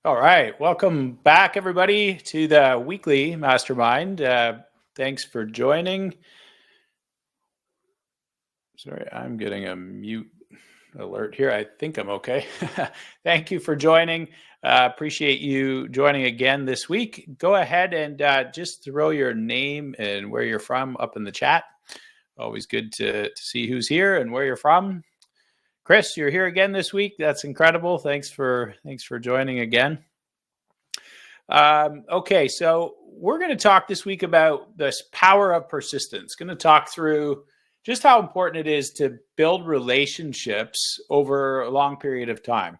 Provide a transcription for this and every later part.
All right. Welcome back, everybody, to the weekly mastermind. Thanks for joining. Sorry, I'm getting a mute alert here. I think I'm okay. Thank you for joining. Appreciate you joining again this week. Go ahead and just throw your name and where you're from up in the chat. Always good to see who's here and where you're from. Chris, you're here again this week. That's incredible. Thanks for joining again. Okay, so we're going to talk this week about this power of persistence. Going to talk through just how important it is to build relationships over a long period of time.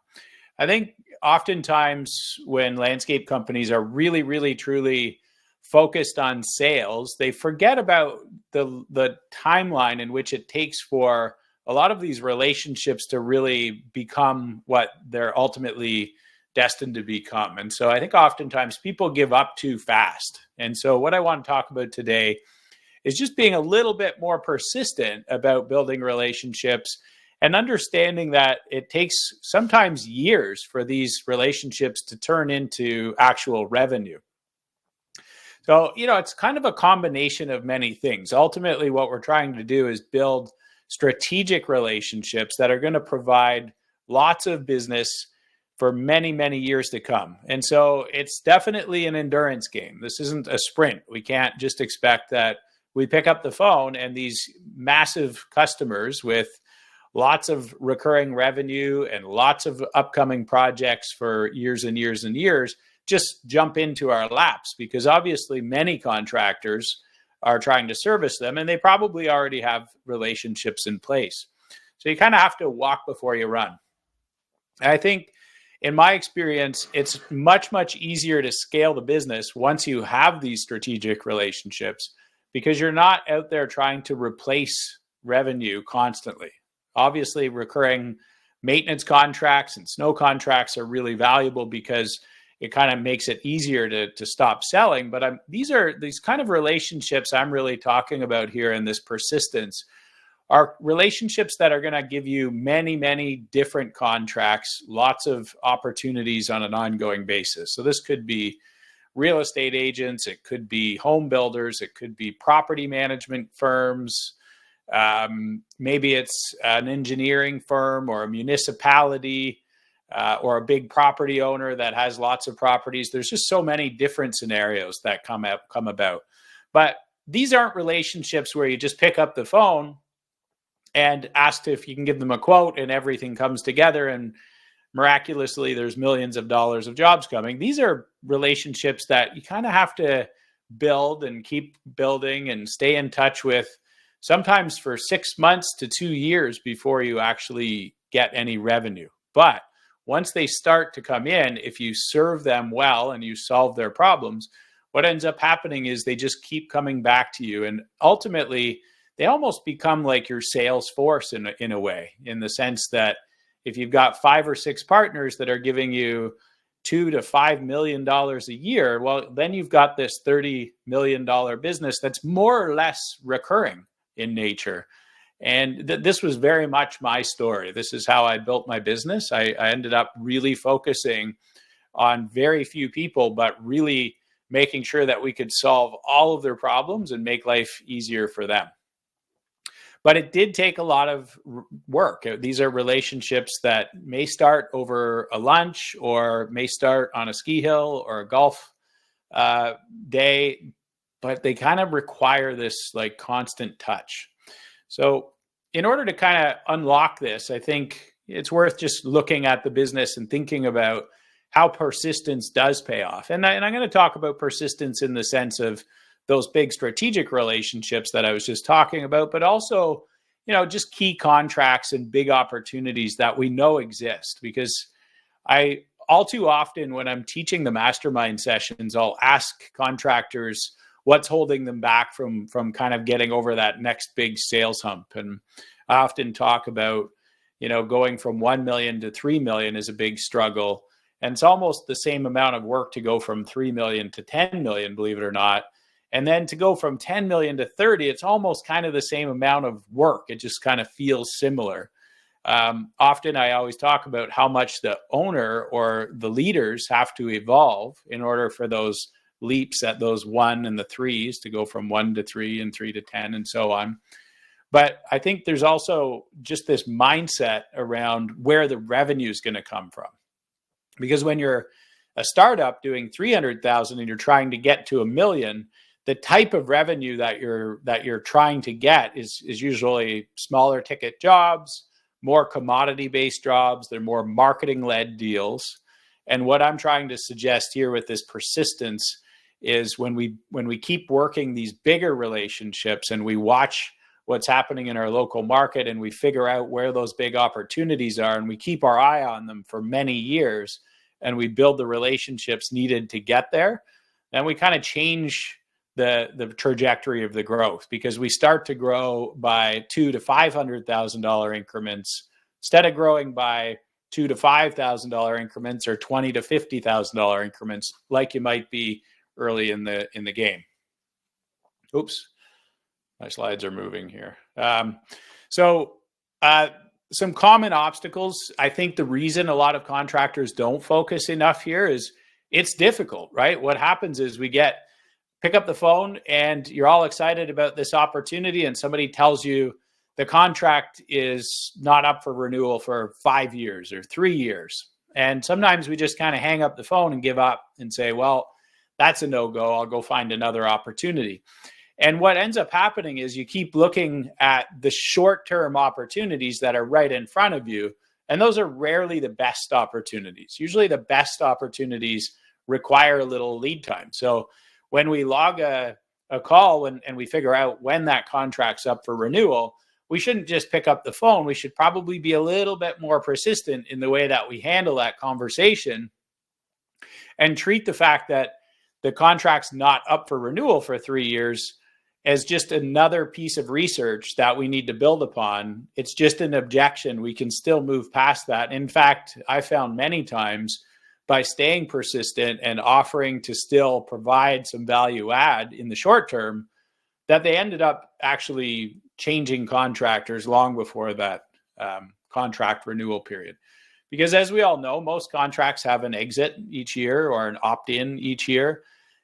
I think oftentimes when landscape companies are really, really, truly focused on sales, they forget about the timeline in which it takes for a lot of these relationships to really become what they're ultimately destined to become. And so I think oftentimes people give up too fast. And so what I want to talk about today is just being a little bit more persistent about building relationships and understanding that it takes sometimes years for these relationships to turn into actual revenue. So, it's kind of a combination of many things. Ultimately, what we're trying to do is build strategic relationships that are going to provide lots of business for many, many years to come. And so it's definitely an endurance game. This isn't a sprint. We can't just expect that we pick up the phone and these massive customers with lots of recurring revenue and lots of upcoming projects for years and years and years just jump into our laps, because obviously many contractors are trying to service them and they probably already have relationships in place. So you kind of have to walk before you run. And I think in my experience, it's much, much easier to scale the business once you have these strategic relationships, because you're not out there trying to replace revenue constantly. Obviously, recurring maintenance contracts and snow contracts are really valuable because it kind of makes it easier to stop selling. But these kind of relationships I'm really talking about here, and this persistence, are relationships that are going to give you many, many different contracts, lots of opportunities on an ongoing basis. So this could be real estate agents, it could be home builders, it could be property management firms, maybe it's an engineering firm or a municipality, or a big property owner that has lots of properties. There's just so many different scenarios that come about. But these aren't relationships where you just pick up the phone and asked if you can give them a quote and everything comes together and miraculously there's millions of dollars of jobs coming. These are relationships that you kind of have to build and keep building and stay in touch with, sometimes for 6 months to 2 years before you actually get any revenue. But once they start to come in, if you serve them well and you solve their problems, what ends up happening is they just keep coming back to you. And ultimately, they almost become like your sales force in a way, in the sense that if you've got 5 or 6 partners that are giving you $2 to $5 million a year, well, then you've got this $30 million business that's more or less recurring in nature. And this was very much my story. This is how I built my business. I ended up really focusing on very few people, but really making sure that we could solve all of their problems and make life easier for them. But it did take a lot of work. These are relationships that may start over a lunch or may start on a ski hill or a golf day, but they kind of require this like constant touch. So in order to kind of unlock this, I think it's worth just looking at the business and thinking about how persistence does pay off. And I'm going to talk about persistence in the sense of those big strategic relationships that I was just talking about, but also, just key contracts and big opportunities that we know exist. Because all too often when I'm teaching the mastermind sessions, I'll ask contractors what's holding them back from kind of getting over that next big sales hump. And I often talk about, going from 1 million to 3 million is a big struggle. And it's almost the same amount of work to go from 3 million to 10 million, believe it or not. And then to go from 10 million to 30, it's almost kind of the same amount of work. It just kind of feels similar. Often I always talk about how much the owner or the leaders have to evolve in order for those leaps at those 1 and the 3s to go from 1 to 3 and 3 to 10 and so on. But I think there's also just this mindset around where the revenue is going to come from. Because when you're a startup doing 300,000 and you're trying to get to $1 million, the type of revenue that you're trying to get is usually smaller ticket jobs, more commodity-based jobs. They're more marketing-led deals. And what I'm trying to suggest here with this persistence is when we keep working these bigger relationships and we watch what's happening in our local market and we figure out where those big opportunities are and we keep our eye on them for many years and we build the relationships needed to get there, then we kind of change the trajectory of the growth, because we start to grow by $200,000 to $500,000 increments instead of growing by $2,000 to $5,000 increments or $20,000 to $50,000 increments like you might be early in the game. Oops. My slides are moving here. Some common obstacles. I think the reason a lot of contractors don't focus enough here is it's difficult, right? What happens is pick up the phone and you're all excited about this opportunity and somebody tells you the contract is not up for renewal for 5 years or 3 years. And sometimes we just kind of hang up the phone and give up and say, well, that's a no-go. I'll go find another opportunity. And what ends up happening is you keep looking at the short-term opportunities that are right in front of you, and those are rarely the best opportunities. Usually the best opportunities require a little lead time. So when we log a call and we figure out when that contract's up for renewal, we shouldn't just pick up the phone. We should probably be a little bit more persistent in the way that we handle that conversation and treat the fact that the contract's not up for renewal for 3 years as just another piece of research that we need to build upon. It's just an objection. We can still move past that. In fact, I found many times by staying persistent and offering to still provide some value add in the short term, that they ended up actually changing contractors long before that contract renewal period. Because as we all know, most contracts have an exit each year or an opt-in each year.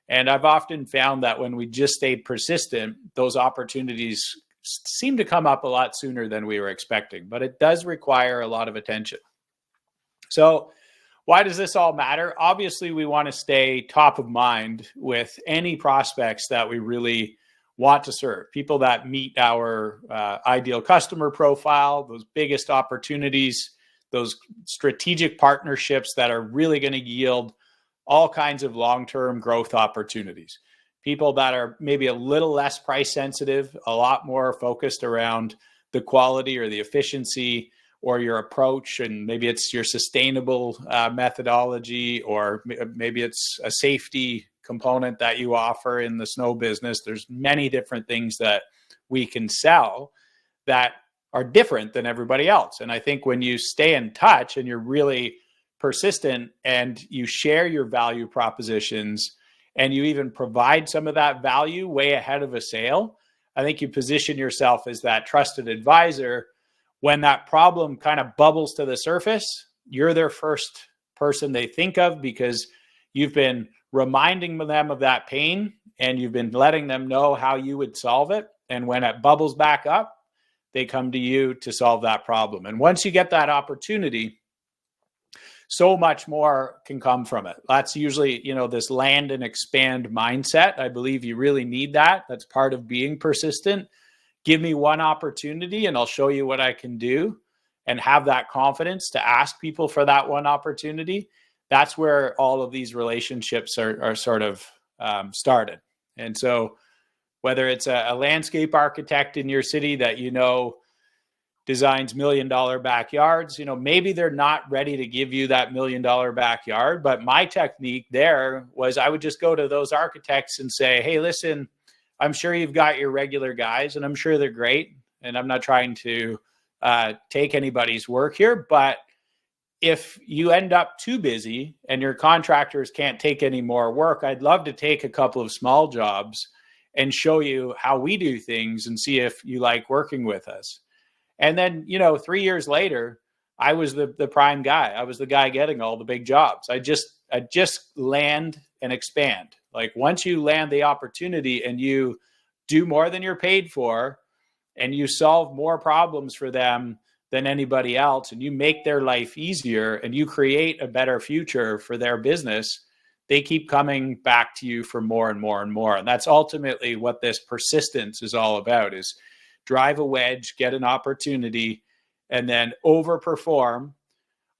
And I've often found that when we just stay persistent, those opportunities seem to come up a lot sooner than we were expecting. But it does require a lot of attention. So why does this all matter? Obviously, we want to stay top of mind with any prospects that we really want to serve, people that meet our ideal customer profile, those biggest opportunities, those strategic partnerships that are really going to yield all kinds of long-term growth opportunities. People that are maybe a little less price sensitive, a lot more focused around the quality or the efficiency or your approach, and maybe it's your sustainable methodology, or maybe it's a safety component that you offer in the snow business. There's many different things that we can sell that are different than everybody else. And I think when you stay in touch and you're really persistent and you share your value propositions and you even provide some of that value way ahead of a sale, I think you position yourself as that trusted advisor. When that problem kind of bubbles to the surface, you're their first person they think of, because you've been reminding them of that pain and you've been letting them know how you would solve it. And when it bubbles back up, they come to you to solve that problem. And once you get that opportunity, so much more can come from it. That's usually, this land and expand mindset. I believe you really need that. That's part of being persistent. Give me one opportunity and I'll show you what I can do, and have that confidence to ask people for that one opportunity. That's where all of these relationships are sort of started. And so whether it's a landscape architect in your city that designs $1 million backyards, maybe they're not ready to give you that $1 million backyard. But my technique there was I would just go to those architects and say, hey, listen, I'm sure you've got your regular guys and I'm sure they're great. And I'm not trying to take anybody's work here, but if you end up too busy and your contractors can't take any more work, I'd love to take a couple of small jobs and show you how we do things and see if you like working with us. And then, 3 years later, I was the prime guy. I was the guy getting all the big jobs. I just land and expand. Like once you land the opportunity and you do more than you're paid for, and you solve more problems for them than anybody else, and you make their life easier, and you create a better future for their business, they keep coming back to you for more and more and more. And that's ultimately what this persistence is all about, is drive a wedge, get an opportunity, and then overperform.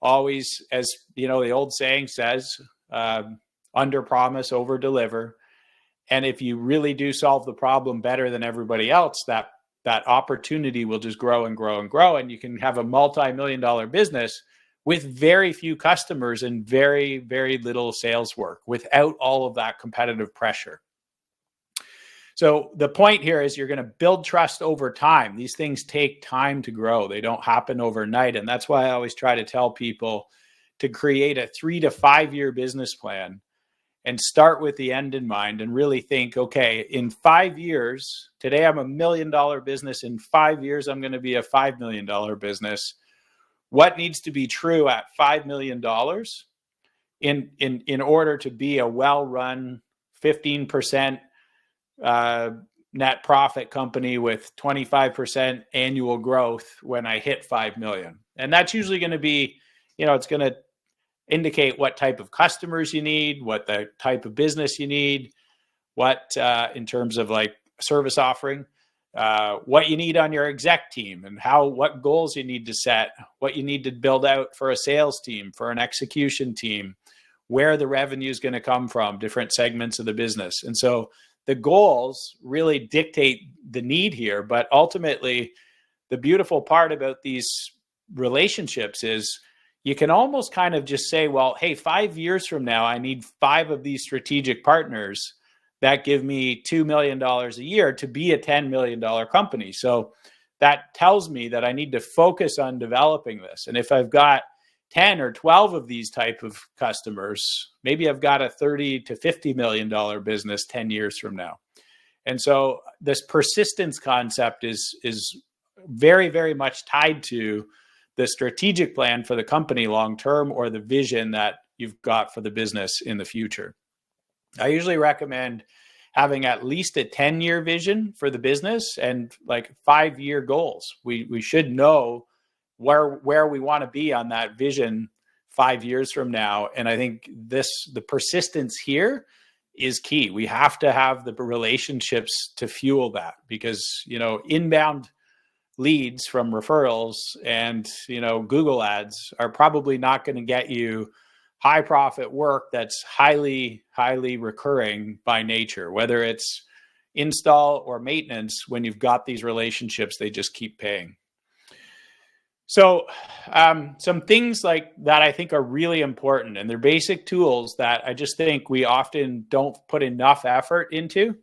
Always, as the old saying says, under promise, over deliver. And if you really do solve the problem better than everybody else, that opportunity will just grow and grow and grow. And you can have a multi-million-dollar business with very few customers and very, very little sales work without all of that competitive pressure. So the point here is you're going to build trust over time. These things take time to grow. They don't happen overnight. And that's why I always try to tell people to create a 3 to 5 year business plan and start with the end in mind and really think, okay, in 5 years, today I'm $1 million business. In 5 years, I'm going to be a $5 million business. What needs to be true at $5 million in order to be a well-run 15% net profit company with 25% annual growth when I hit 5 million? And that's usually going to be, it's going to indicate what type of customers you need, what the type of business you need, what in terms of like service offering, what you need on your exec team, and what goals you need to set, what you need to build out for a sales team, for an execution team, where the revenue is going to come from, different segments of the business. And so the goals really dictate the need here. But ultimately, the beautiful part about these relationships is you can almost kind of just say, well, hey, 5 years from now, I need 5 of these strategic partners that give me $2 million a year to be a $10 million company. So that tells me that I need to focus on developing this. And if I've got 10 or 12 of these type of customers, maybe I've got a $30 to $50 million business 10 years from now. And so this persistence concept is very, very much tied to the strategic plan for the company long-term, or the vision that you've got for the business in the future. I usually recommend having at least a 10-year vision for the business and like 5-year goals. We should know where we want to be on that vision 5 years from now. And I think the persistence here is key. We have to have the relationships to fuel that, because, inbound leads from referrals and, Google ads are probably not going to get you high profit work that's highly, highly recurring by nature, whether it's install or maintenance. When you've got these relationships, they just keep paying. So some things like that I think are really important, and they're basic tools that I just think we often don't put enough effort into.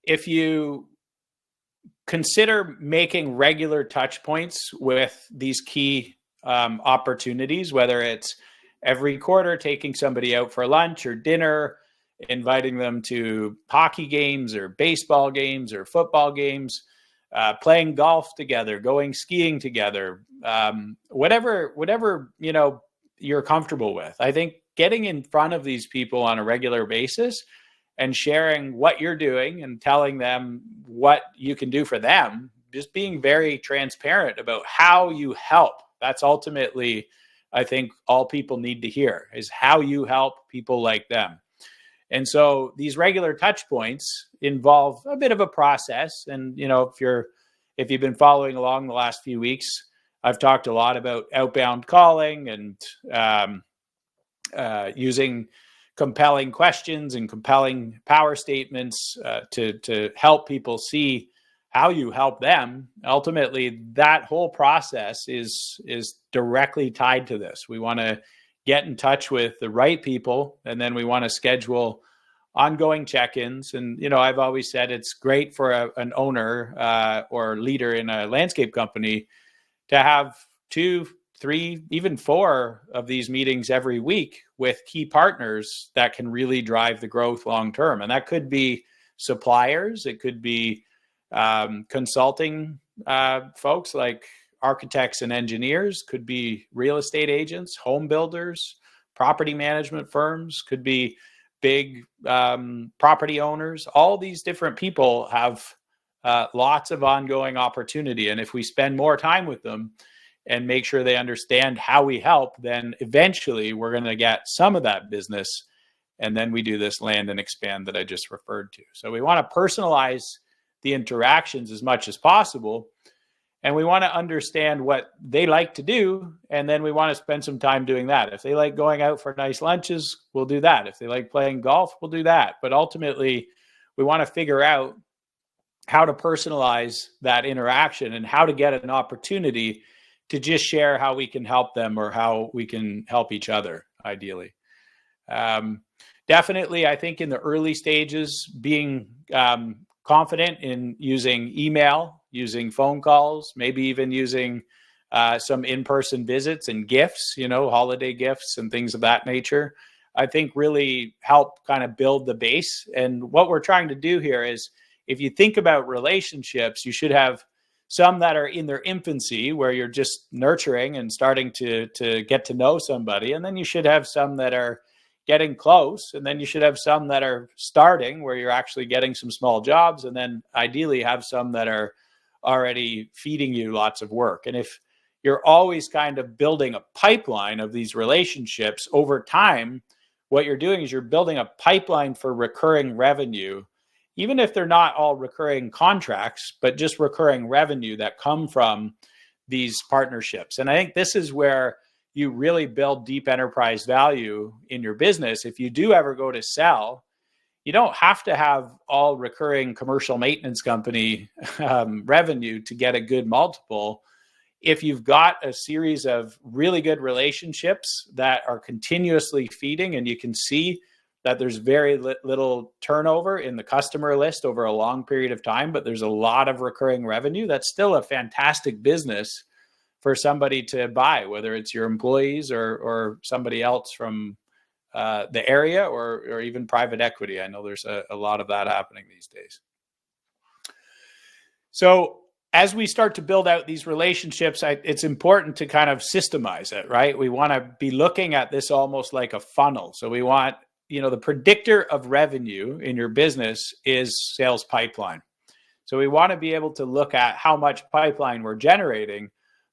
If you consider making regular touch points with these key opportunities, whether it's every quarter taking somebody out for lunch or dinner, inviting them to hockey games or baseball games or football games, playing golf together, going skiing together, whatever you're comfortable with. I think getting in front of these people on a regular basis and sharing what you're doing and telling them what you can do for them, just being very transparent about how you help. That's ultimately, I think, all people need to hear, is how you help people like them. And so these regular touch points involve a bit of a process. And, if you've been following along the last few weeks, I've talked a lot about outbound calling and using compelling questions and compelling power statements to help people see how you help them. Ultimately, that whole process is directly tied to this. We want to get in touch with the right people, and then we want to schedule ongoing check-ins. And, I've always said it's great for an owner or leader in a landscape company to have 2, 3, even 4 of these meetings every week with key partners that can really drive the growth long-term. And that could be suppliers. It could be consulting folks like architects and engineers, could be real estate agents, home builders, property management firms, could be big property owners. All these different people have lots of ongoing opportunity. And if we spend more time with them and make sure they understand how we help, then eventually we're going to get some of that business. And then we do this land and expand that I just referred to. So we want to personalize the interactions as much as possible. And we want to understand what they like to do. And then we want to spend some time doing that. If they like going out for nice lunches, we'll do that. If they like playing golf, we'll do that. But ultimately, we want to figure out how to personalize that interaction and how to get an opportunity to just share how we can help them or how we can help each other, ideally. Definitely, I think in the early stages, being confident in using email, using phone calls, maybe even using some in-person visits and gifts, holiday gifts and things of that nature, I think really help kind of build the base. And what we're trying to do here is, if you think about relationships, you should have some that are in their infancy, where you're just nurturing and starting to get to know somebody. And then you should have some that are getting close. And then you should have some that are starting, where you're actually getting some small jobs. And then ideally have some that are already feeding you lots of work. And if you're always kind of building a pipeline of these relationships over time, what you're doing is you're building a pipeline for recurring revenue, even if they're not all recurring contracts, but just recurring revenue that come from these partnerships. And I think this is where you really build deep enterprise value in your business. If you do ever go to sell, you don't have to have all recurring commercial maintenance company revenue to get a good multiple. If you've got a series of really good relationships that are continuously feeding, and you can see that there's very little turnover in the customer list over a long period of time, but there's a lot of recurring revenue, that's still a fantastic business for somebody to buy, whether it's your employees or somebody else from the area or even private equity. I know there's a lot of that happening these days. So as we start to build out these relationships, it's important to kind of systemize it, right? We want to be looking at this almost like a funnel. So we want, the predictor of revenue in your business is sales pipeline. So we want to be able to look at how much pipeline we're generating.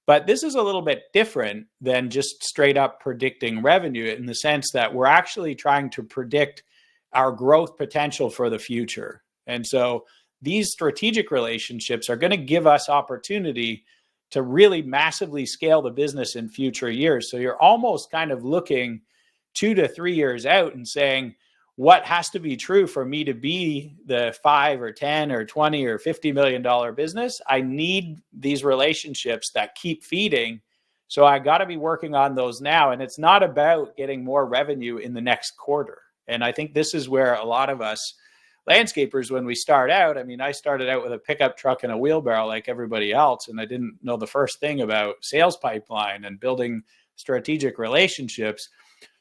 But this is a little bit different than just straight up predicting revenue, in the sense that we're actually trying to predict our growth potential for the future. And so these strategic relationships are going to give us opportunity to really massively scale the business in future years. So you're almost kind of looking 2 to 3 years out and saying, what has to be true for me to be the 5 or 10 or 20 or $50 million business? I need these relationships that keep feeding. So I got to be working on those now. And it's not about getting more revenue in the next quarter. And I think this is where a lot of us landscapers, when we start out, I started out with a pickup truck and a wheelbarrow like everybody else. And I didn't know the first thing about sales pipeline and building strategic relationships.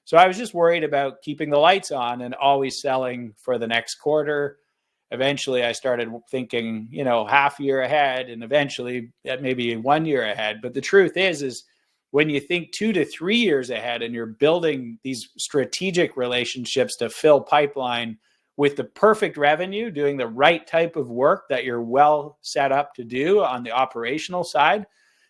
So I was just worried about keeping the lights on and always selling for the next quarter. Eventually, I started thinking, half year ahead, and eventually maybe 1 year ahead. But the truth is when you think 2 to 3 years ahead and you're building these strategic relationships to fill pipeline with the perfect revenue, doing the right type of work that you're well set up to do on the operational side,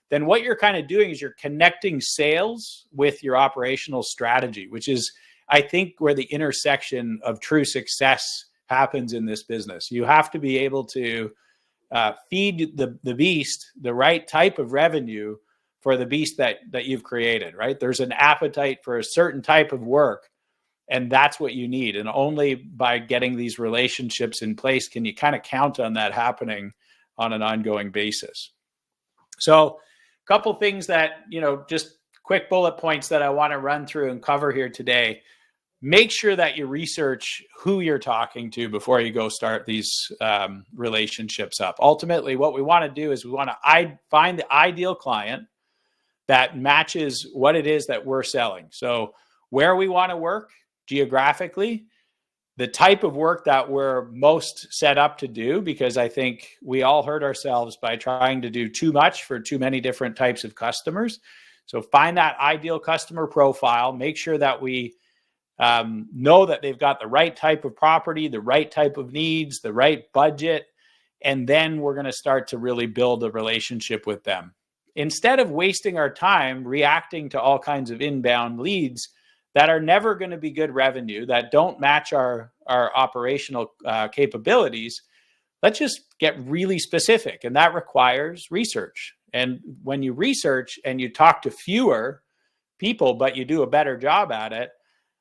then what you're kind of doing is you're connecting sales with your operational strategy, which is, I think, where the intersection of true success happens in this business. You have to be able to feed the beast the right type of revenue for the beast that you've created, right? There's an appetite for a certain type of work, and that's what you need. And only by getting these relationships in place can you kind of count on that happening on an ongoing basis. So a couple things that, just quick bullet points that I want to run through and cover here today. Make sure that you research who you're talking to before you go start these relationships up. Ultimately, what we want to do is we want to find the ideal client that matches what it is that we're selling. So where we want to work geographically, the type of work that we're most set up to do, because I think we all hurt ourselves by trying to do too much for too many different types of customers. So find that ideal customer profile, make sure that we know that they've got the right type of property, the right type of needs, the right budget, and then we're going to start to really build a relationship with them. Instead of wasting our time reacting to all kinds of inbound leads that are never going to be good revenue, that don't match our operational capabilities, let's just get really specific. And that requires research. And when you research and you talk to fewer people, but you do a better job at it,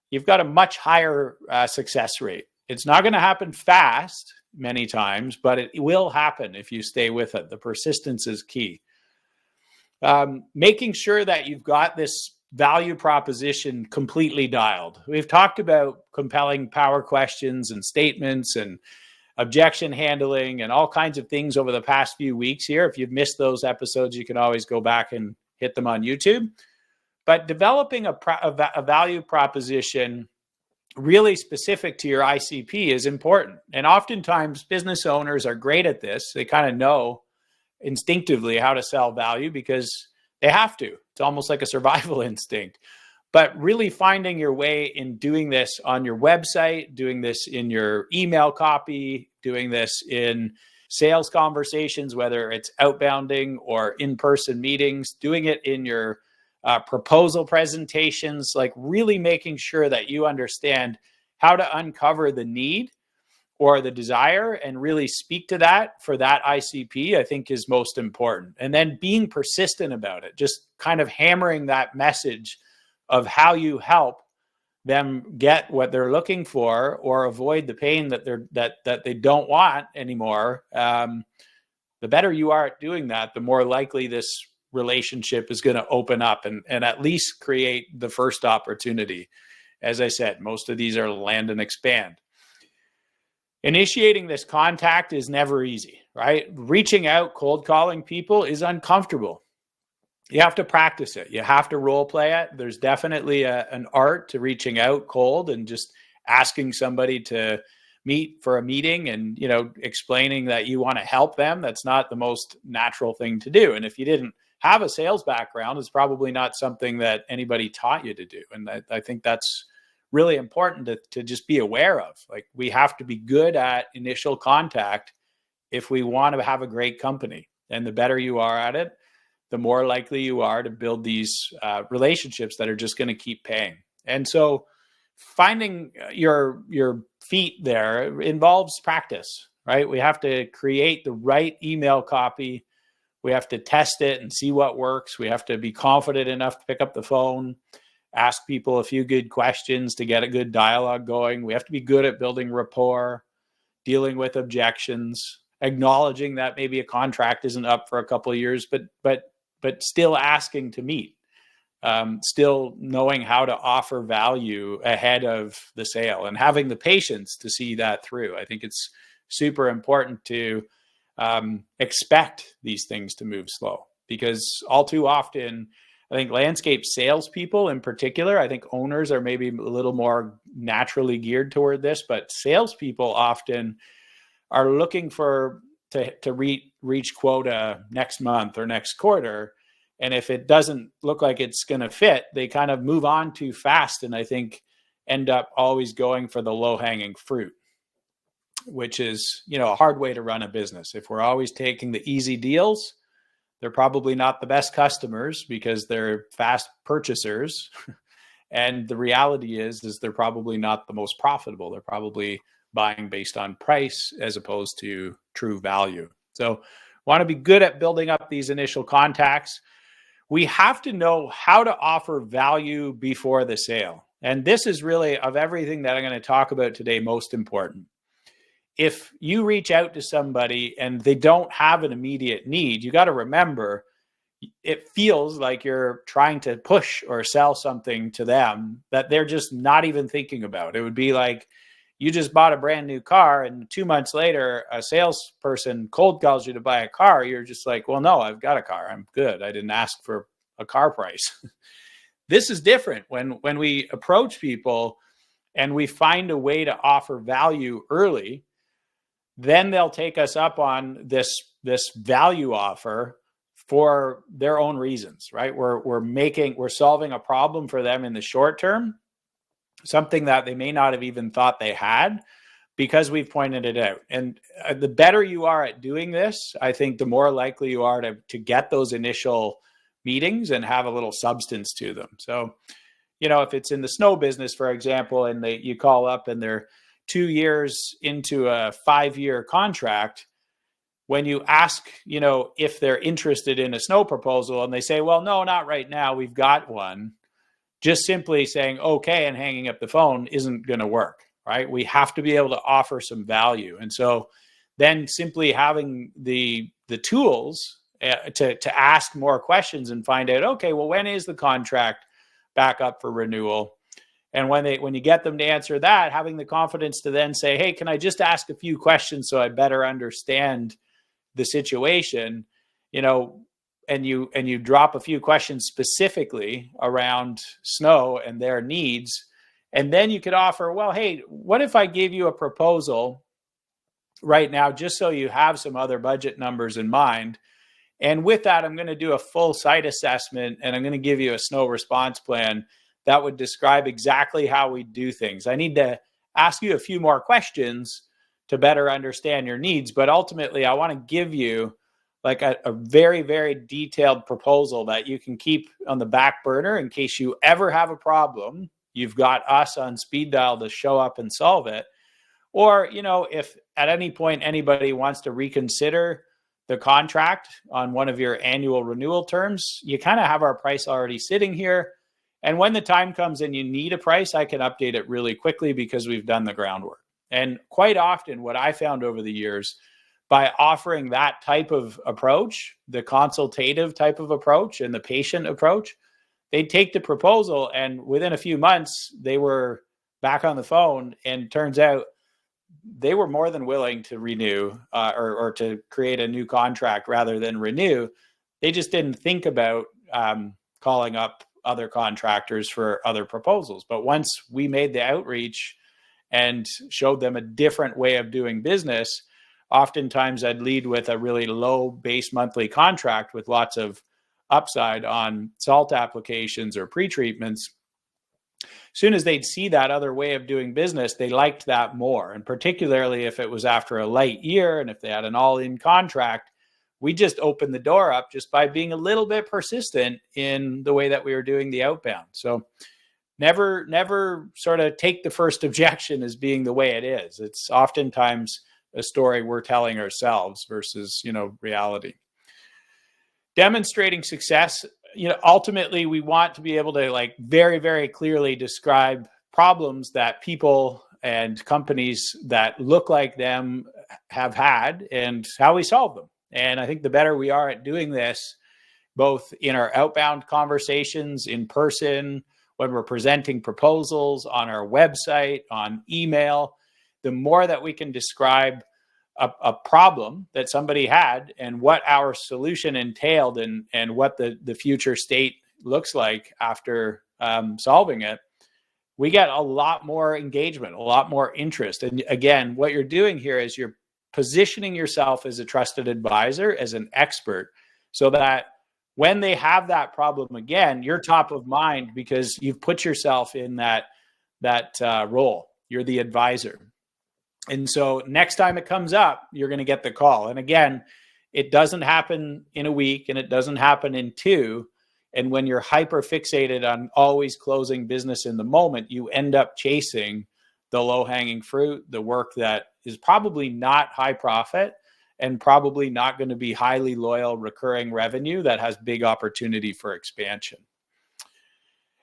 you've got a much higher success rate. It's not going to happen fast many times, but it will happen if you stay with it. The persistence is key. Making sure that you've got this value proposition completely dialed. We've talked about compelling power questions and statements and objection handling and all kinds of things over the past few weeks here. If you've missed those episodes, you can always go back and hit them on YouTube. But developing a value proposition really specific to your ICP is important. And oftentimes business owners are great at this. They kind of know instinctively how to sell value because they have to. It's almost like a survival instinct. But really finding your way in doing this on your website, doing this in your email copy, doing this in sales conversations, whether it's outbounding or in-person meetings, doing it in your proposal presentations, like really making sure that you understand how to uncover the need or the desire and really speak to that for that ICP, I think is most important. And then being persistent about it, just kind of hammering that message of how you help them get what they're looking for or avoid the pain that they don't want anymore. The better you are at doing that, the more likely this relationship is going to open up and at least create the first opportunity. As I said, most of these are land and expand. Initiating this contact is never easy, right? Reaching out, cold calling people is uncomfortable. You have to practice it. You have to role play it. There's definitely an art to reaching out cold and just asking somebody to meet for a meeting and, explaining that you want to help them. That's not the most natural thing to do. And if you didn't have a sales background, it's probably not something that anybody taught you to do. And I think that's really important to just be aware of. Like, we have to be good at initial contact if we want to have a great company. And the better you are at it, the more likely you are to build these relationships that are just going to keep paying. And so finding your feet there involves practice, right? We have to create the right email copy. We have to test it and see what works. We have to be confident enough to pick up the phone, ask people a few good questions to get a good dialogue going. We have to be good at building rapport, dealing with objections, acknowledging that maybe a contract isn't up for a couple of years, but still asking to meet, still knowing how to offer value ahead of the sale and having the patience to see that through. I think it's super important to expect these things to move slow, because all too often, I think landscape salespeople in particular, I think owners are maybe a little more naturally geared toward this, but salespeople often are looking to reach quota next month or next quarter. And if it doesn't look like it's going to fit, they kind of move on too fast. And I think end up always going for the low hanging fruit, which is, a hard way to run a business. If we're always taking the easy deals, they're probably not the best customers because they're fast purchasers. And the reality is they're probably not the most profitable. They're probably buying based on price as opposed to true value. So want to be good at building up these initial contacts. We have to know how to offer value before the sale. And this is really, of everything that I'm going to talk about today, most important. If you reach out to somebody and they don't have an immediate need, you got to remember, it feels like you're trying to push or sell something to them that they're just not even thinking about. It would be like you just bought a brand new car and 2 months later, a salesperson cold calls you to buy a car. You're just like, well, no, I've got a car. I'm good. I didn't ask for a car price. This is different when we approach people and we find a way to offer value early, then they'll take us up on this value offer for their own reasons, right? We're solving a problem for them in the short term, something that they may not have even thought they had, because we've pointed it out. And the better you are at doing this, I think the more likely you are to get those initial meetings and have a little substance to them. So, if it's in the snow business, for example, and you call up and they're 2 years into a 5-year contract, when you ask, if they're interested in a snow proposal and they say, well, no, not right now, we've got one, just simply saying, okay, and hanging up the phone isn't going to work, right? We have to be able to offer some value. And so then simply having the tools to ask more questions and find out, okay, well, when is the contract back up for renewal? And when you get them to answer that, having the confidence to then say, hey, can I just ask a few questions so I better understand the situation, and you drop a few questions specifically around snow and their needs. And then you could offer, well, hey, what if I gave you a proposal right now, just so you have some other budget numbers in mind? And with that, I'm going to do a full site assessment, and I'm going to give you a snow response plan that would describe exactly how we do things. I need to ask you a few more questions to better understand your needs, but ultimately I want to give you like a very, very detailed proposal that you can keep on the back burner in case you ever have a problem. You've got us on speed dial to show up and solve it. Or, if at any point anybody wants to reconsider the contract on one of your annual renewal terms, you kind of have our price already sitting here. And when the time comes and you need a price, I can update it really quickly because we've done the groundwork. And quite often what I found over the years, by offering that type of approach, the consultative type of approach and the patient approach, they'd take the proposal and within a few months, they were back on the phone, and turns out they were more than willing to renew or to create a new contract rather than renew. They just didn't think about calling up other contractors for other proposals. But once we made the outreach and showed them a different way of doing business, oftentimes I'd lead with a really low base monthly contract with lots of upside on salt applications or pre-treatments. As soon as they'd see that other way of doing business, they liked that more. And particularly if it was after a light year and if they had an all-in contract, we just opened the door up just by being a little bit persistent in the way that we were doing the outbound. So never sort of take the first objection as being the way it is. It's oftentimes a story we're telling ourselves versus, reality. Demonstrating success, ultimately we want to be able to very, very clearly describe problems that people and companies that look like them have had and how we solve them. And I think the better we are at doing this, both in our outbound conversations, in person, when we're presenting proposals, on our website, on email, the more that we can describe a problem that somebody had and what our solution entailed and what the future state looks like after solving it, we get a lot more engagement, a lot more interest. And again, what you're doing here is you're positioning yourself as a trusted advisor, as an expert, so that when they have that problem again, you're top of mind because you've put yourself in that role. You're the advisor. And so next time it comes up, you're going to get the call. And again, it doesn't happen in a week and it doesn't happen in 2. And when you're hyper fixated on always closing business in the moment, you end up chasing the low-hanging fruit, the work that is probably not high profit and probably not going to be highly loyal recurring revenue that has big opportunity for expansion.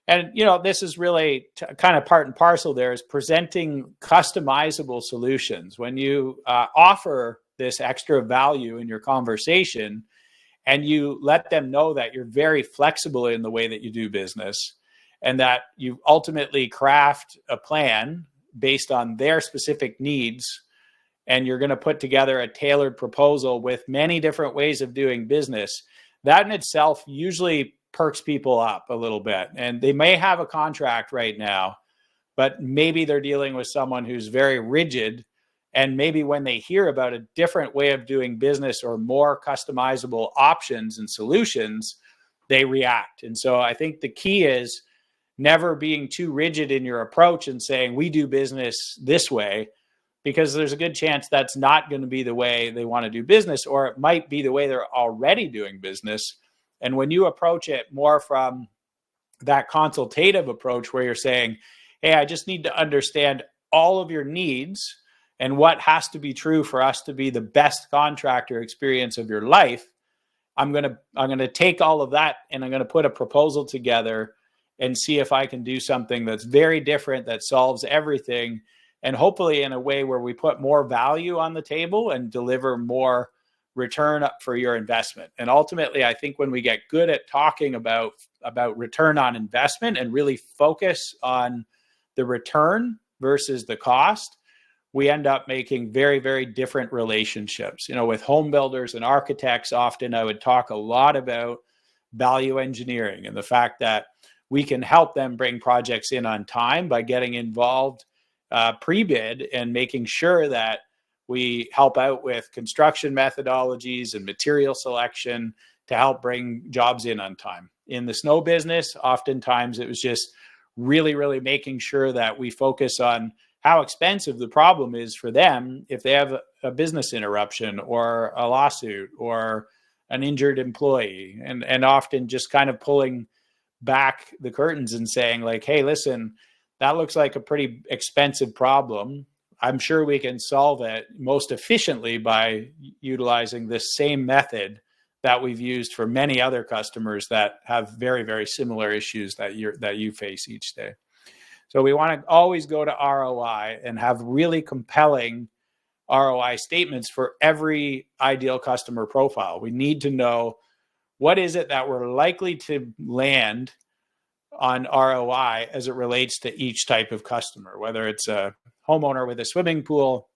And, this is really kind of part and parcel there, is presenting customizable solutions. When you offer this extra value in your conversation and you let them know that you're very flexible in the way that you do business and that you ultimately craft a plan based on their specific needs, and you're going to put together a tailored proposal with many different ways of doing business, that in itself usually perks people up a little bit. And they may have a contract right now, but maybe they're dealing with someone who's very rigid. And maybe when they hear about a different way of doing business or more customizable options and solutions, they react. And so I think the key is never being too rigid in your approach and saying, we do business this way, because there's a good chance that's not going to be the way they want to do business, or it might be the way they're already doing business. And when you approach it more from that consultative approach where you're saying, hey, I just need to understand all of your needs and what has to be true for us to be the best contractor experience of your life, I'm going to take all of that and I'm going to put a proposal together and see if I can do something that's very different, that solves everything, and hopefully in a way where we put more value on the table and deliver more return for your investment. And ultimately, I think when we get good at talking about return on investment and really focus on the return versus the cost, we end up making very, very different relationships. You know, with home builders and architects, often I would talk a lot about value engineering and the fact that we can help them bring projects in on time by getting involved pre-bid and making sure that we help out with construction methodologies and material selection to help bring jobs in on time. In the snow business, oftentimes it was just really, really making sure that we focus on how expensive the problem is for them if they have a business interruption or a lawsuit or an injured employee, and often just kind of pulling back the curtains and saying like, hey, listen, that looks like a pretty expensive problem. I'm sure we can solve it most efficiently by utilizing this same method that we've used for many other customers that have very, very similar issues that you face each day. So we want to always go to ROI and have really compelling ROI statements for every ideal customer profile. We need to know what is it that we're likely to land on ROI as it relates to each type of customer, whether it's a homeowner with a swimming pool,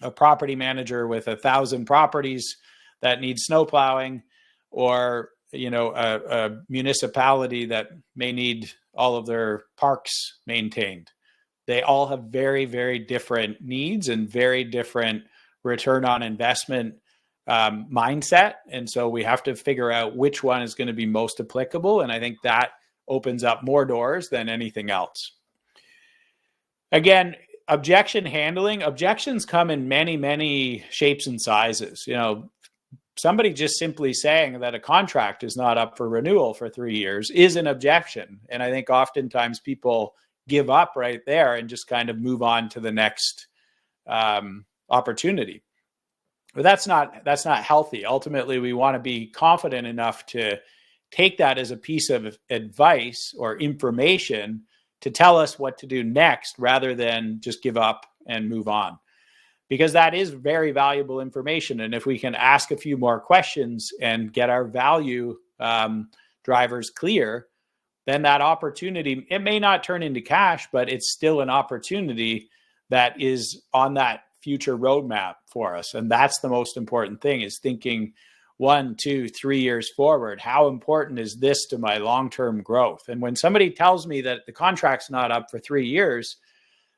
a property manager with 1,000 properties that need snow plowing, or a municipality that may need all of their parks maintained. They all have very, very different needs and very different return on investment mindset. And so we have to figure out which one is going to be most applicable. And I think that opens up more doors than anything else. Again, objection handling. Objections come in many, many shapes and sizes. You know, somebody just simply saying that a contract is not up for renewal for 3 years is an objection. And I think oftentimes people give up right there and just kind of move on to the next opportunity. But that's not healthy. Ultimately, we want to be confident enough to take that as a piece of advice or information to tell us what to do next rather than just give up and move on. Because that is very valuable information. And if we can ask a few more questions and get our value drivers clear, then that opportunity, it may not turn into cash, but it's still an opportunity that is on that future roadmap for us. And that's the most important thing, is thinking 1, 2, 3 years forward. How important is this to my long-term growth? And when somebody tells me that the contract's not up for 3 years,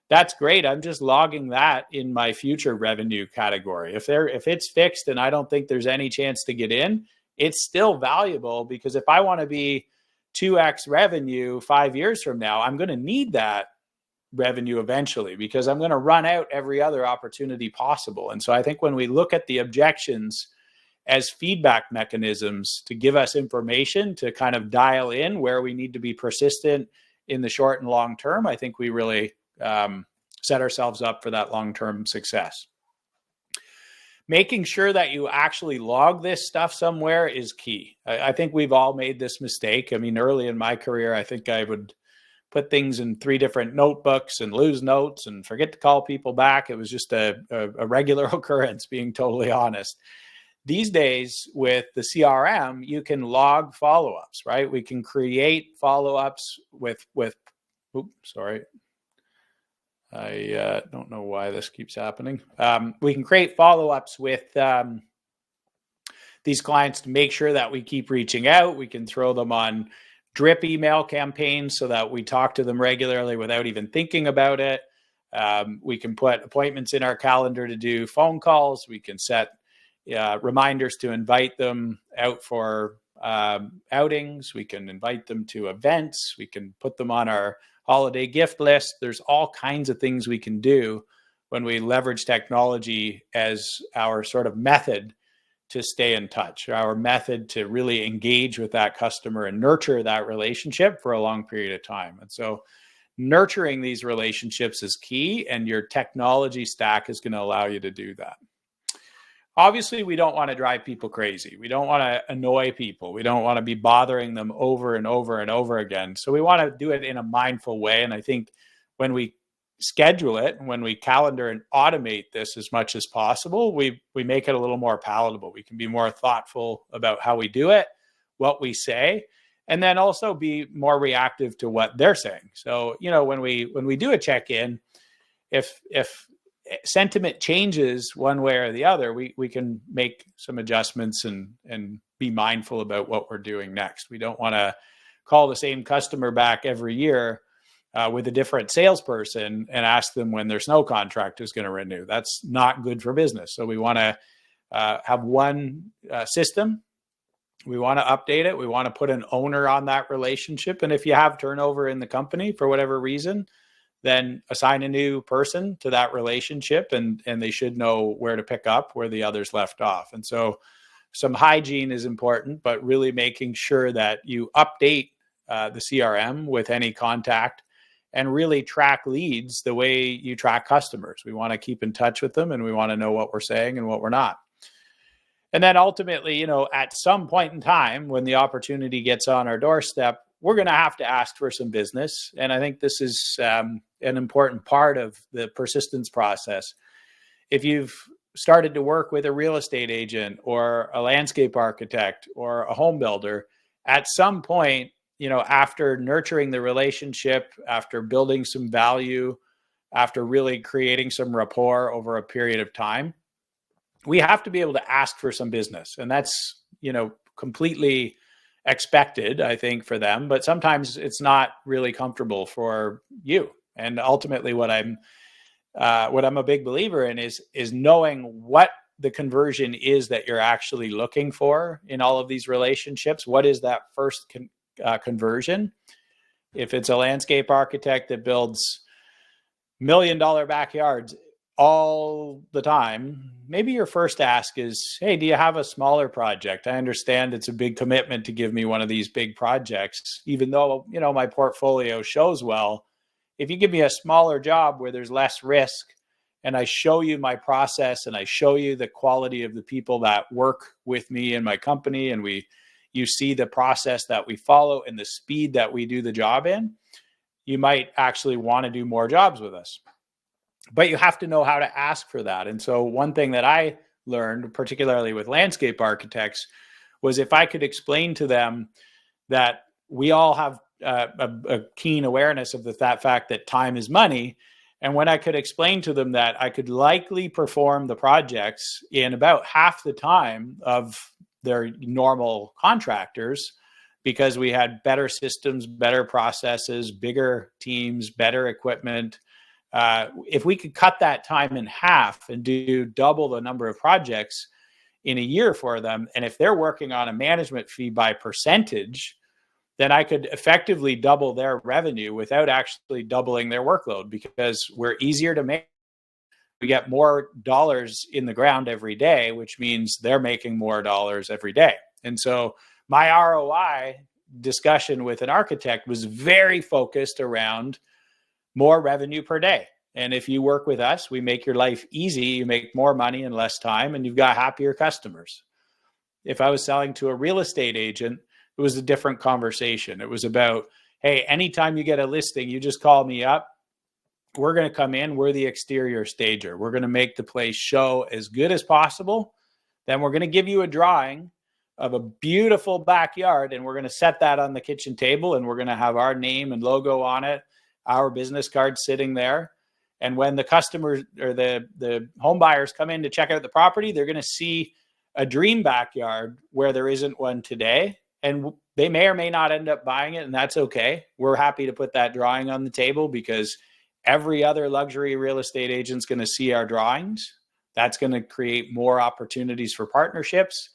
that's great. I'm just logging that in my future revenue category. If it's fixed and I don't think there's any chance to get in, it's still valuable, because if I want to be 2x revenue 5 years from now, I'm going to need that revenue eventually, because I'm going to run out every other opportunity possible. And so I think when we look at the objections as feedback mechanisms to give us information to kind of dial in where we need to be persistent in the short and long term, I think we really set ourselves up for that long-term success. Making sure that you actually log this stuff somewhere is key. I think we've all made this mistake. I mean, early in my career, I think I would put things in 3 different notebooks and lose notes and forget to call people back. It was just a regular occurrence, being totally honest. These days with the CRM, you can log follow-ups, right? We can create follow-ups with oops, sorry. I don't know why this keeps happening. We can create follow-ups with these clients to make sure that we keep reaching out. We can throw them on drip email campaigns so that we talk to them regularly without even thinking about it. We can put appointments in our calendar to do phone calls. We can set reminders to invite them out for outings. We can invite them to events. We can put them on our holiday gift list. There's all kinds of things we can do when we leverage technology as our sort of method to stay in touch, our method to really engage with that customer and nurture that relationship for a long period of time. And so nurturing these relationships is key, and your technology stack is going to allow you to do that. Obviously, we don't want to drive people crazy. We don't want to annoy people. We don't want to be bothering them over and over and over again. So we want to do it in a mindful way. And I think when we schedule it and when we calendar and automate this as much as possible, we make it a little more palatable. We can be more thoughtful about how we do it, what we say, and then also be more reactive to what they're saying. So, when we do a check-in, if sentiment changes one way or the other, we can make some adjustments and be mindful about what we're doing next. We don't want to call the same customer back every year with a different salesperson and ask them when their snow contract is going to renew. That's not good for business. So we want to have one system. We want to update it. We want to put an owner on that relationship. And if you have turnover in the company for whatever reason, then assign a new person to that relationship, and they should know where to pick up where the others left off. And so some hygiene is important, but really making sure that you update the CRM with any contact and really track leads the way you track customers. We want to keep in touch with them, and we want to know what we're saying and what we're not. And then ultimately, at some point in time, when the opportunity gets on our doorstep, we're going to have to ask for some business. And I think this is an important part of the persistence process. If you've started to work with a real estate agent or a landscape architect or a home builder, at some point, after nurturing the relationship, after building some value, after really creating some rapport over a period of time, we have to be able to ask for some business. And that's, completely expected, I think, for them, but sometimes it's not really comfortable for you. And ultimately what I'm a big believer in is knowing what the conversion is that you're actually looking for in all of these relationships. What is that first conversion? If it's a landscape architect that builds $1 million backyards all the time, maybe your first ask is, hey, do you have a smaller project? I understand it's a big commitment to give me one of these big projects, even though, my portfolio shows well. If you give me a smaller job where there's less risk, and I show you my process and I show you the quality of the people that work with me in my company, and you see the process that we follow and the speed that we do the job in, you might actually want to do more jobs with us. But you have to know how to ask for that. And so one thing that I learned, particularly with landscape architects, was if I could explain to them that we all have a keen awareness of that fact that time is money. And when I could explain to them that I could likely perform the projects in about half the time of their normal contractors, because we had better systems, better processes, bigger teams, better equipment. If we could cut that time in half and do double the number of projects in a year for them, and if they're working on a management fee by percentage, then I could effectively double their revenue without actually doubling their workload, because we're easier to make. We get more dollars in the ground every day, which means they're making more dollars every day. And so my ROI discussion with an architect was very focused around more revenue per day. And if you work with us, we make your life easy. You make more money in less time, and you've got happier customers. If I was selling to a real estate agent, it was a different conversation. It was about, hey, anytime you get a listing, you just call me up. We're going to come in. We're the exterior stager. We're going to make the place show as good as possible. Then we're going to give you a drawing of a beautiful backyard, and we're going to set that on the kitchen table, and we're going to have our name and logo on it, our business card sitting there. And when the customers or the home buyers come in to check out the property, they're going to see a dream backyard where there isn't one today. and they may or may not end up buying it, and that's okay. We're happy to put that drawing on the table because every other luxury real estate agent's going to see our drawings. That's going to create more opportunities for partnerships.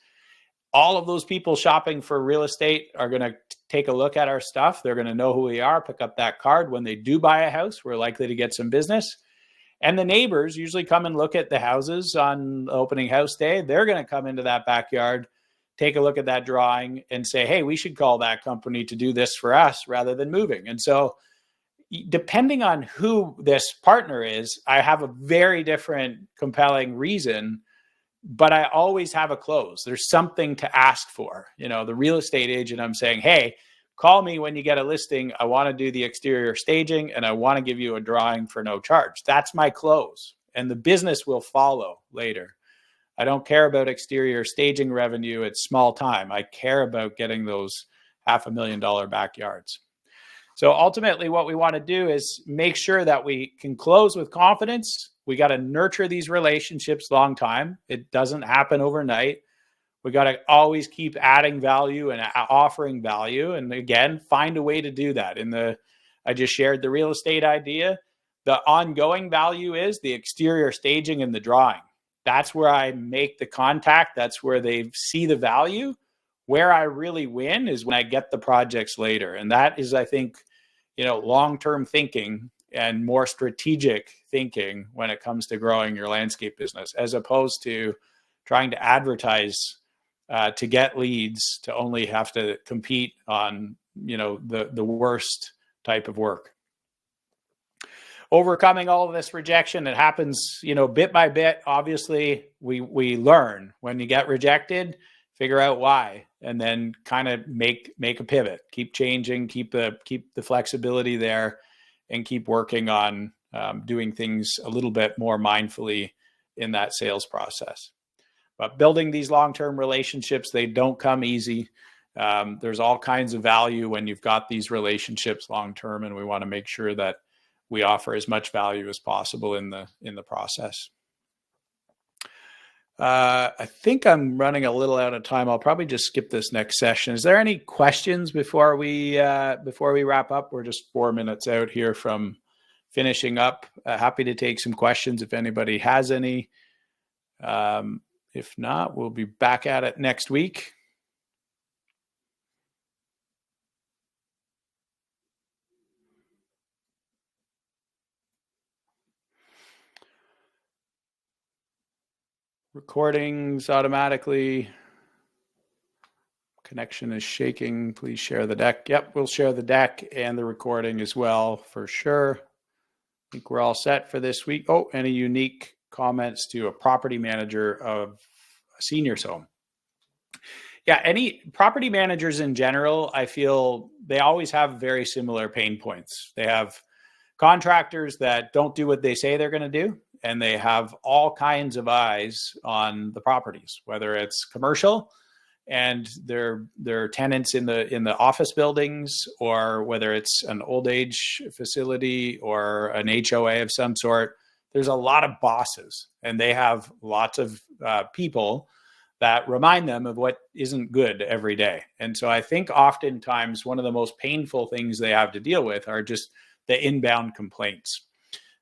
All of those people shopping for real estate are going to take a look at our stuff. They're going to know who we are, pick up that card. When they do buy a house, we're likely to get some business. And the neighbors usually come and look at the houses on opening house day. They're going to come into that backyard, take a look at that drawing and say, hey, we should call that company to do this for us rather than moving. And so depending on who this partner is, I have a very different compelling reason, but I always have a close. There's something to ask for. You know, the real estate agent, I'm saying, hey, call me when you get a listing. I want to do the exterior staging and I want to give you a drawing for no charge. That's my close. And the business will follow later. I don't care about exterior staging revenue. It's small time. I care about getting those $500,000 backyards. So ultimately what we want to do is make sure that we can close with confidence. We got to nurture these relationships long time. It doesn't happen overnight. We got to always keep adding value and offering value. And again, find a way to do that. I just shared the real estate idea. The ongoing value is the exterior staging and the drawing. That's where I make the contact. That's where they see the value. Where I really win is when I get the projects later. And that is, I think, long-term thinking and more strategic thinking when it comes to growing your landscape business, as opposed to trying to advertise to get leads, to only have to compete on, the worst type of work. Overcoming all of this rejection, it happens, bit by bit. Obviously, we learn when you get rejected, figure out why, and then kind of make a pivot, keep changing, keep the flexibility there, and keep working on doing things a little bit more mindfully in that sales process. But building these long-term relationships, they don't come easy. There's all kinds of value when you've got these relationships long-term, and we want to make sure that we offer as much value as possible in the process. I think I'm running a little out of time. I'll probably just skip this next session. Is there any questions before we wrap up? We're just 4 minutes out here from finishing up. Happy to take some questions if anybody has any. If not, we'll be back at it next week. Recordings automatically. Connection is shaking. Please share the deck. Yep, we'll share the deck and the recording as well for sure. I think we're all set for this week. Oh, any unique comments to a property manager of a senior's home? Yeah, any property managers in general, I feel they always have very similar pain points. They have contractors that don't do what they say they're going to do, and they have all kinds of eyes on the properties, whether it's commercial and their tenants in the office buildings, or whether it's an old age facility or an HOA of some sort. There's a lot of bosses, and they have lots of people that remind them of what isn't good every day. And so I think oftentimes one of the most painful things they have to deal with are just the inbound complaints.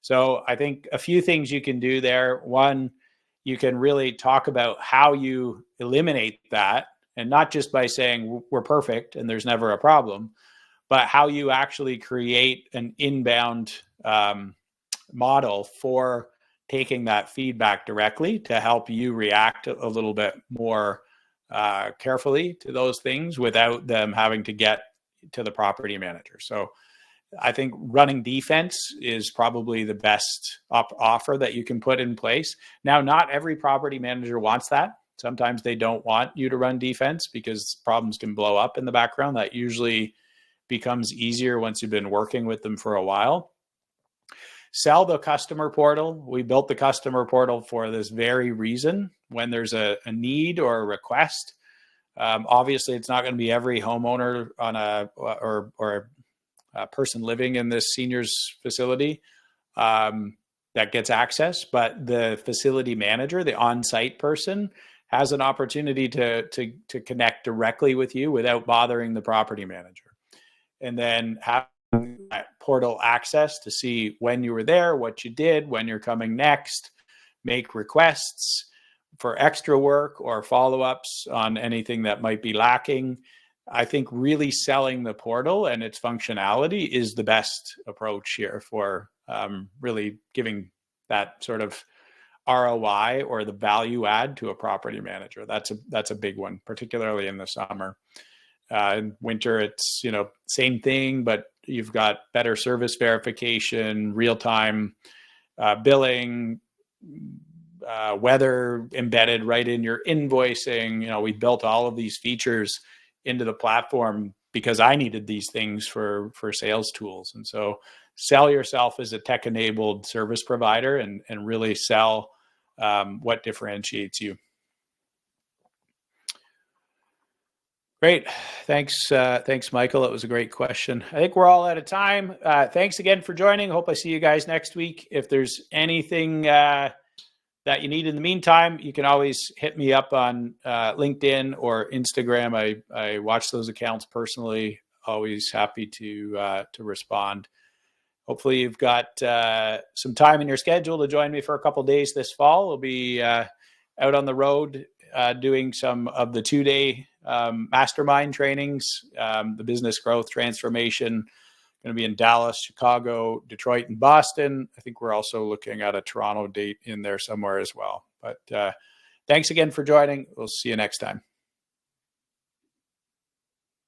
So I think a few things you can do there. One, you can really talk about how you eliminate that, and not just by saying we're perfect and there's never a problem, but how you actually create an inbound model for taking that feedback directly to help you react a little bit more carefully to those things without them having to get to the property manager. So I think running defense is probably the best offer that you can put in place. Now, not every property manager wants that. Sometimes they don't want you to run defense because problems can blow up in the background. That usually becomes easier once you've been working with them for a while. Sell the customer portal. We built the customer portal for this very reason. When there's a need or a request, obviously it's not going to be every homeowner on or a person living in this seniors facility that gets access, but the facility manager, the on-site person, has an opportunity to connect directly with you without bothering the property manager. And then having that portal access to see when you were there, what you did, when you're coming next, make requests for extra work or follow-ups on anything that might be lacking. I think really selling the portal and its functionality is the best approach here for really giving that sort of ROI or the value add to a property manager. That's a big one, particularly in the summer. In winter, it's same thing, but you've got better service verification, real-time billing, weather embedded right in your invoicing. We built all of these features into the platform because I needed these things for sales tools. And so sell yourself as a tech-enabled service provider and really sell what differentiates you. Great. Thanks, Michael. That was a great question. I think we're all out of time. Thanks again for joining. Hope I see you guys next week. If there's anything that you need in the meantime, you can always hit me up on LinkedIn or Instagram. I watch those accounts personally. Always happy to respond. Hopefully you've got some time in your schedule to join me for a couple of days this fall. We'll be out on the road doing some of the 2-day mastermind trainings, the business growth transformation. Going to be in Dallas, Chicago, Detroit, and Boston. I think we're also looking at a Toronto date in there somewhere as well. But thanks again for joining. We'll see you next time.